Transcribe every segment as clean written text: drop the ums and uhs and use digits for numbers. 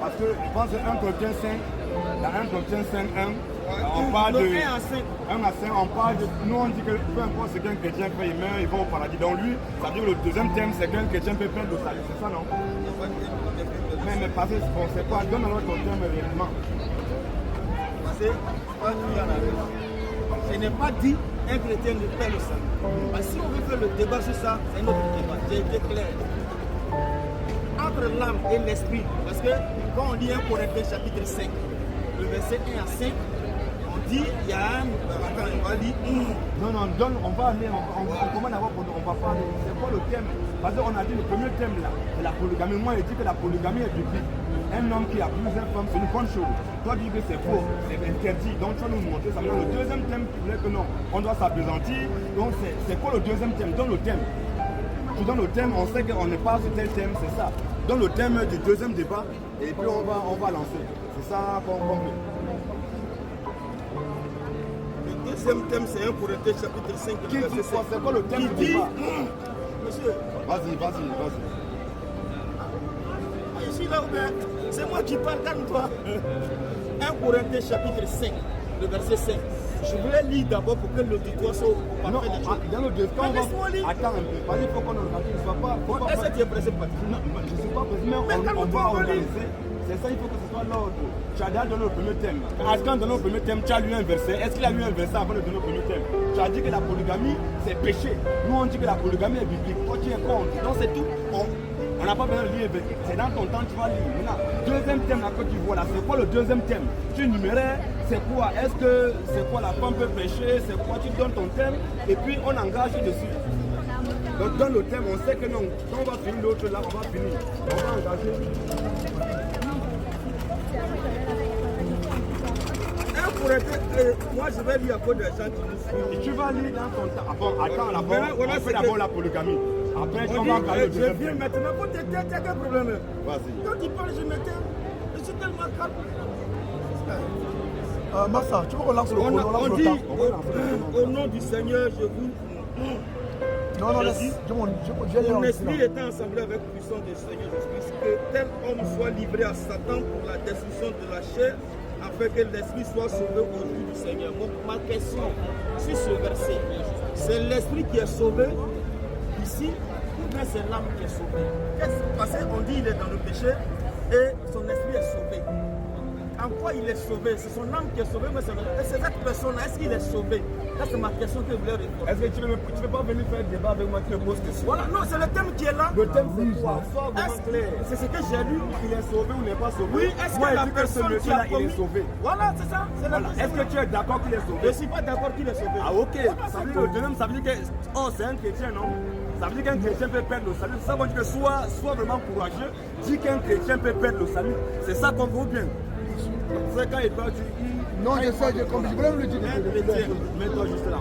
Parce que je pense que 1 Corinthiens 5, dans 1 Corinthiens 5, 1, on parle de 1 à 5, on parle de. Nous on dit que peu importe ce qu'un chrétien fait, il meurt, il va au paradis. Donc lui, ça veut dire que le deuxième thème, c'est qu'un chrétien peut perdre le salut. C'est ça, non? Mais parce que on ne sait pas, donne alors ton thème réellement. Parce que je n'ai pas dit un chrétien ne perd le salut. Mais si on veut faire le débat sur ça, c'est un autre débat. J'ai été clair. Entre l'âme et l'esprit, parce que quand on lit 1 Corinthiens chapitre 5, le verset 1 à 5, on dit, il y a un... Attends, on va lire... Non, donne, on va aller, on commence d'abord, on va parler. C'est quoi le thème? Parce qu'on a dit le premier thème là, c'est la polygamie. Moi, je dis que la polygamie est biblique. Un homme qui a plusieurs femmes, c'est une bonne chose. Toi, tu dis que c'est faux, c'est interdit. Donc, tu vas nous montrer ça. Maintenant, le deuxième thème, tu voulais que non, on doit s'appesantir. Donc, c'est quoi le deuxième thème? Donne le thème. Tu donnes le thème, on sait qu'on n'est pas sur tel thème, c'est ça. Donne le thème du deuxième débat et puis on va lancer. C'est ça qu'on veut. Le deuxième thème, c'est 1 Corinthiens chapitre 5. Qui dit quoi? C'est quoi le thème du débat? Monsieur. Vas-y. Je suis là où c'est moi qui parle, calme-toi. 1 Corinthiens chapitre 5, le verset 5. Je voulais lire d'abord pour que l'auditoire soit non, dans le deuxième, attends un peu, parce qu'il faut qu'on organise, il ne faut pas... Est-ce que tu es pressé par Non, je ne suis pas pressé, mais on doit organiser. C'est ça, il faut que ce soit l'ordre. Tu as déjà donné le premier thème. Quand donné le premier thème, tu as lu un verset. Est-ce qu'il a lu un verset avant de donner le premier thème? Tu as dit que la polygamie, c'est péché. Nous, on dit que la polygamie est biblique. Toi, tu es contre. Donc, c'est tout. On n'a pas besoin de lire. C'est dans ton temps, tu vas lire. Maintenant, deuxième thème là que tu vois là, c'est quoi le deuxième thème? Tu numérais, c'est quoi? Est-ce que c'est quoi la femme peut pécher? C'est quoi? Tu donnes ton thème et puis on engage dessus. Donc dans le thème, on sait que non, quand on va finir l'autre là, on va finir. On va engager. Moi je vais lire à cause des gens qui nous suivent. Et tu vas lire dans ton temps. Bon, attends, on fait d'abord la polygamie. Après, on va engager le deuxième. Je viens maintenant pour t'aider, t'as quel problème? Vas-y. Quand tu parles, je m'éteins. Je suis tellement calme. Massa, tu veux qu'on lance le chrono? On dit au nom du Seigneur, je vous... Non, mon esprit étant assemblé avec puissance du Seigneur Jésus-Christ, que tel homme soit livré à Satan pour la destruction de la chair, afin que l'esprit soit sauvé au jour du Seigneur. Donc, ma question sur ce verset, c'est l'esprit qui est sauvé ici, ou bien c'est l'âme qui est sauvée? Parce qu'on dit qu'il est dans le péché et son esprit est sauvé. En quoi il est sauvé? C'est son âme qui est sauvée, mais c'est cette personne-là, est-ce qu'il est sauvé? Ça, c'est ma question que je voulais répondre. Est-ce que tu ne veux pas venir faire un débat avec moi, tu me poses question? Voilà, non, c'est le thème qui est là. Le thème, c'est quoi? Sois vraiment clair. C'est ce que j'ai lu. Il est sauvé ou n'est pas sauvé? Oui, est-ce que la personne qui a commis... il est sauvé? Voilà, c'est ça. Voilà. Est-ce que tu es d'accord qu'il est sauvé? Je ne suis pas d'accord qu'il est sauvé. Ah, ok. Ça veut dire que le deuxième, ça veut dire que... Oh, c'est un chrétien, non? Ça veut dire qu'un chrétien peut perdre le salut. C'est ça qu'on dit que sois vraiment courageux. Dis qu'un chrétien peut perdre le salut. C'est ça qu'on veut bien. C'est quand il parle, tu dis... Non, je sais, je voulais me le dire. Mets-toi juste là.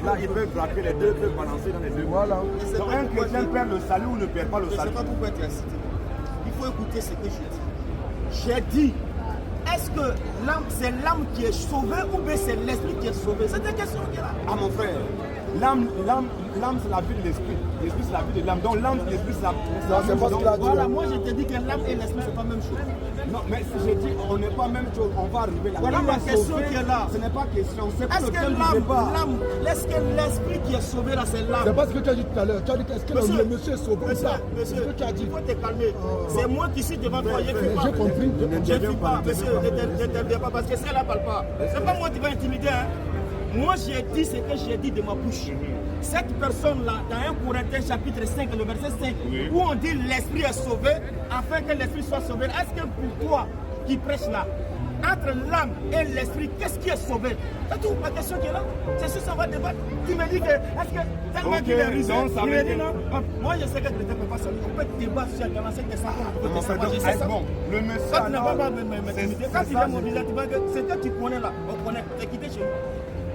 Là, il peut braquer les deux, il peut balancer dans les deux. Voilà. Donc un chrétien perd le salut ou ne perd pas le salut? Je ne sais pas pourquoi tu as cité. Il faut écouter ce que je dis. J'ai dit, est-ce que c'est l'âme qui est sauvée ou bien c'est l'esprit qui est sauvé? C'est une question qui est là. Ah mon frère, l'âme c'est la vie de l'esprit. L'esprit c'est la vie de l'âme. Donc l'âme et l'esprit c'est la vie de l'âme. Voilà, moi je te dis que l'âme et l'esprit c'est pas la même chose. Non, mais si j'ai dit on n'est pas même chose, on va arriver là. Voilà ma question qui est là. Ce n'est pas question. Est-ce que l'esprit qui est sauvé là c'est l'âme? C'est pas ce que tu as dit tout à l'heure. Tu as dit qu'est-ce que le monsieur est sauvé? Monsieur, il faut te calmer. C'est moi qui suis devant toi. J'ai compris. Je ne dis pas, monsieur, je ne t'interviens pas parce que celle-là ne parle pas. C'est pas moi qui vais intimider. Moi j'ai dit ce que j'ai dit de ma bouche. Cette personne-là, dans 1 Corinthiens chapitre 5, le verset 5, où on dit l'esprit est sauvé, afin que l'esprit soit sauvé, est-ce que pour toi qui prêches là, entre l'âme et l'esprit, qu'est-ce qui est sauvé? C'est tout, ma question qui est là. C'est sûr, ça va débattre. Tu me dis que, est-ce que tellement qu'il est risé, il me dit non. Moi je sais que tu ne peux pas saluer. On peut débattre sur la 5 des 50. Je sais ça. Le monsieur. Quand tu n'as pas m'intimider, quand tu viens mobiliser, tu vois que c'est que tu connais là. On connaît, tu es quitté chez nous.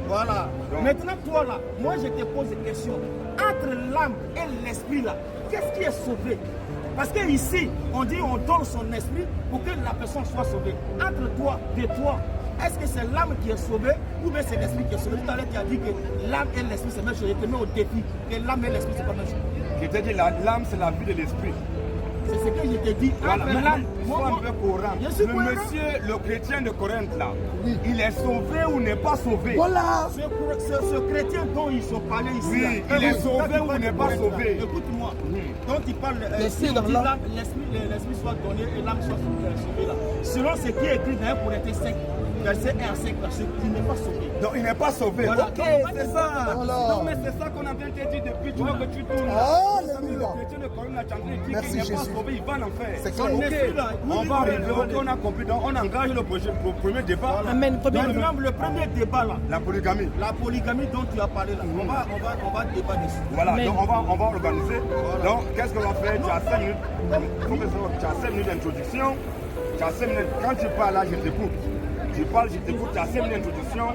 Voilà. Maintenant, toi là, moi je te pose une question. Entre l'âme et l'esprit là, qu'est-ce qui est sauvé? Parce qu'ici, on dit on donne son esprit pour que la personne soit sauvée. Entre toi et toi, est-ce que c'est l'âme qui est sauvée ou bien c'est l'esprit qui est sauvé? Tout à l'heure, tu as dit que l'âme et l'esprit c'est la même chose. Je te mets au défi que l'âme et l'esprit c'est pas la même chose. Je t'ai dit l'âme c'est la vie de l'esprit. C'est ce que je te dis. Voilà, Après, maintenant, moi, sois un peu courant. Je suis Le courant. monsieur, le chrétien de Corinthe là, Oui. il est sauvé ou n'est pas sauvé? Voilà. Ce chrétien dont ils sont parlé ici, Oui, là, il est quand sauvé tu ou parles n'est de pas Corinthe, là, sauvé? Écoute-moi, dont il parle, L'esprit si dans on dit l'âme. l'âme, l'esprit soit donné et l'âme soit sauvée là. Selon ce qui est écrit dans 1 Corinthiens 5, verset 1 à 5, là, il n'est pas sauvé. Non, il n'est pas sauvé. Voilà. Ok, c'est ça. Voilà. Non, mais c'est ça qu'on a bien te dire depuis. Tu vois que tu tournes. Alléluia. Le chrétien de Corinthe a chanté dit Merci, qu'il n'est pas Jésus. sauvé, il va en enfer. C'est Son clair. esprit là, On va arriver, ok, on a compris. Donc, on engage le premier débat. Amen. Maintenant, le premier débat là, La polygamie. la polygamie dont tu as parlé là, on va débattre dessus. Voilà, donc on va organiser. Donc, qu'est-ce qu'on va faire? Tu as 5 minutes. Faut que tu as 5 minutes d'introduction. Tu as 5 minutes. Quand tu parles là, je t'écoute. Tu parles, je t'écoute. Tu as 5 minutes d'introduction.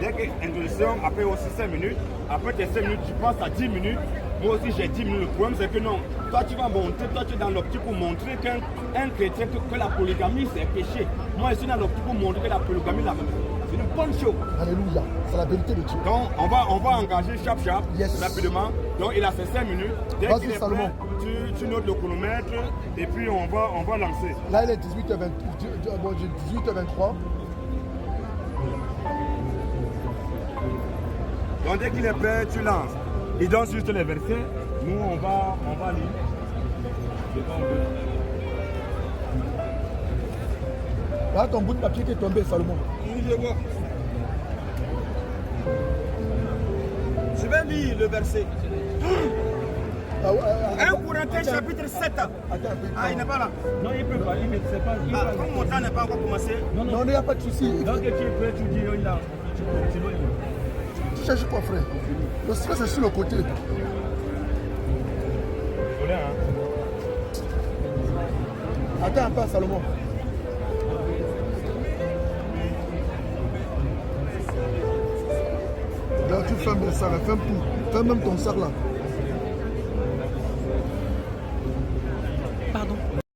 Dès que introduction, après aussi 5 minutes. Après tes 5 minutes, tu passes à 10 minutes. Moi aussi, j'ai 10 minutes. Le problème, c'est que non. Toi, tu vas montrer, toi, tu es dans l'optique pour montrer qu'un chrétien, que la polygamie, c'est péché. Moi, je suis dans l'optique pour montrer que la polygamie, c'est une bonne chose. Alléluia. C'est la vérité de Dieu. Donc, on va engager Chap, Yes. rapidement. Donc, il a fait 5 minutes. Dès Vas-y, qu'il est Salomon. prêt, tu notes le chronomètre et puis on va lancer. Là, il est 18h23. Donc, dès qu'il est prêt, tu lances. Il donne juste les versets. Nous, on va lire. Là, ton bout de papier qui est tombé, Salomon. Oui, je vois. Je vais lire le verset. Ah, 1 Corinthiens chapitre 7. Ah, il n'est pas là. Non, il peut pas. Il ne sait pas. Ah, comme mon temps n'est pas encore commencé. non, il n'y a pas de souci. Donc, tu es prêt, tu dis, il a. Tu cherches quoi, frère? Le stress est sur le côté. Attends un peu, Salomon. Là, tu fermes le sac, ferme tout. Ferme même ton sac là.